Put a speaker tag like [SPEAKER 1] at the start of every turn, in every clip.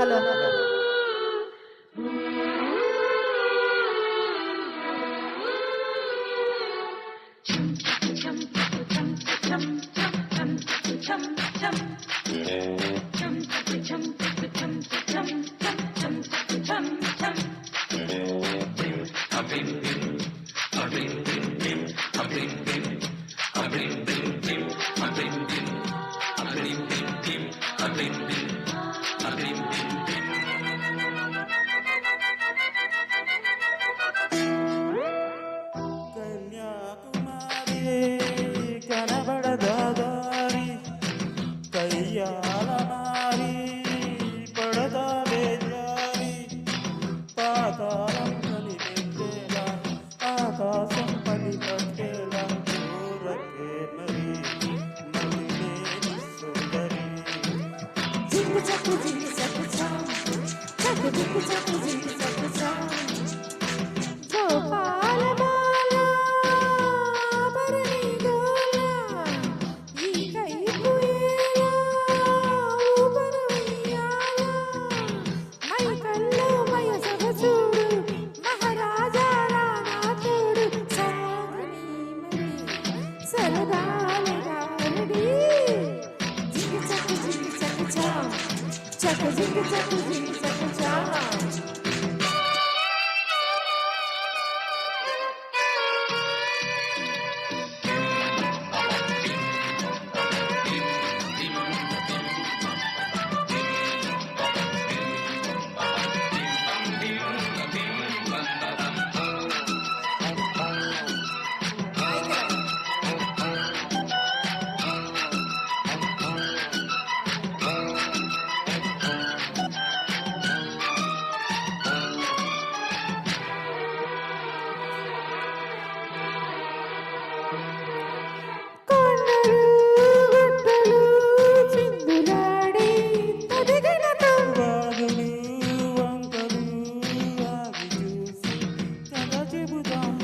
[SPEAKER 1] hello
[SPEAKER 2] కనబడదారి కయ్యాల మారి పడదావే జారి పాతాళం కలిపెట్టేలా ఆకాశం పని పట్టేలా ఊరకే మరి మలిలేని సుందరి
[SPEAKER 3] జింగు చక్కు జింగు చక్కు చా చక్కు జింగు చక్కు జింగు చక్కు చా గోపాల బాల భరణి గోల ఈ కైపు ఏలా ఊపరు ఉయ్యాల మై కల్లో మయ సొగసూడు మహారాజా రాణా తోడు సాగని మరి సరదాల గారడి జింగు చక్కు చా చక్కు జింగు చక్కు చా
[SPEAKER 2] వాగులు వంకలు ఆగి చూసి కథ చెబుదాం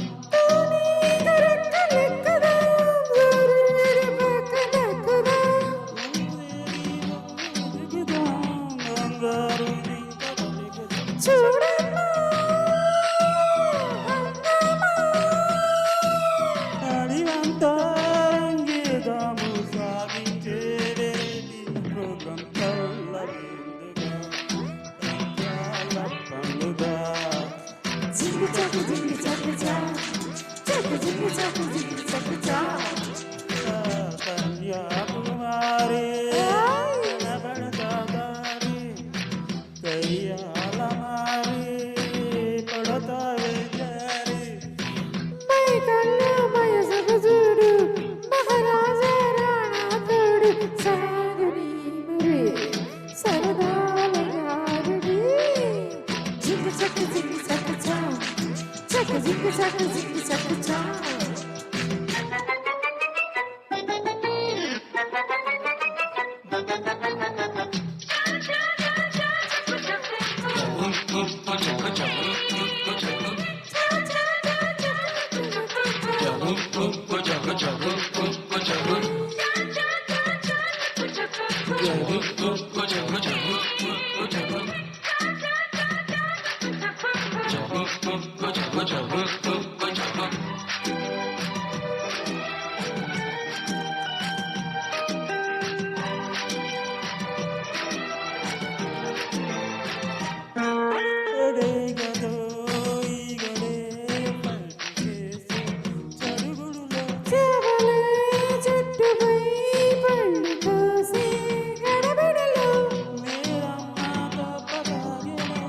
[SPEAKER 2] బంగారు అడివంతా రంగేదాము సాగించే మృగం కల్లవిందుగా పండుగ
[SPEAKER 3] జింగు చక్కు చా చక్కు జింగు చక్కు చా
[SPEAKER 2] కన్యాకుమారి కనబడదారి కయ్యాల మారి పడతావే జారి
[SPEAKER 3] మై కల్లో మయ సొగసూడు మహారాజా రాణా తోడు సాగని మరి సరదాల గారడి జింగు చక్కు చా చక్కు జింగు చక్కు చా
[SPEAKER 2] గదో ఈగలే పల్టికేసి చరుగుడులో
[SPEAKER 3] చెవలే చెట్టుపై పళ్ళు కోసి గడబిడలో
[SPEAKER 2] మేరమ్మ తప్పదాగెనో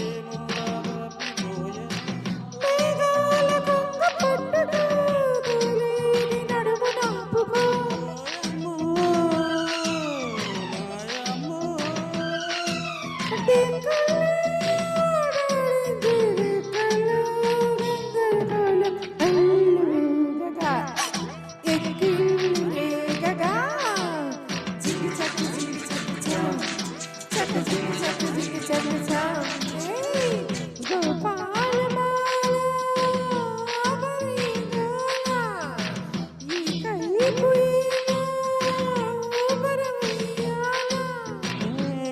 [SPEAKER 2] ఏమో రాగపిపోయె
[SPEAKER 3] మేఘాల కొంగ పట్టుకో తూలేని నడుము నంపుకో
[SPEAKER 2] మాయమ్మో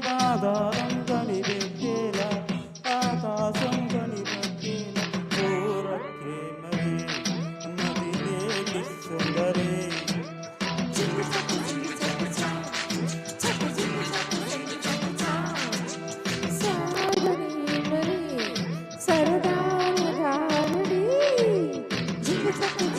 [SPEAKER 2] బాధారం కని
[SPEAKER 3] జింగు చక్కు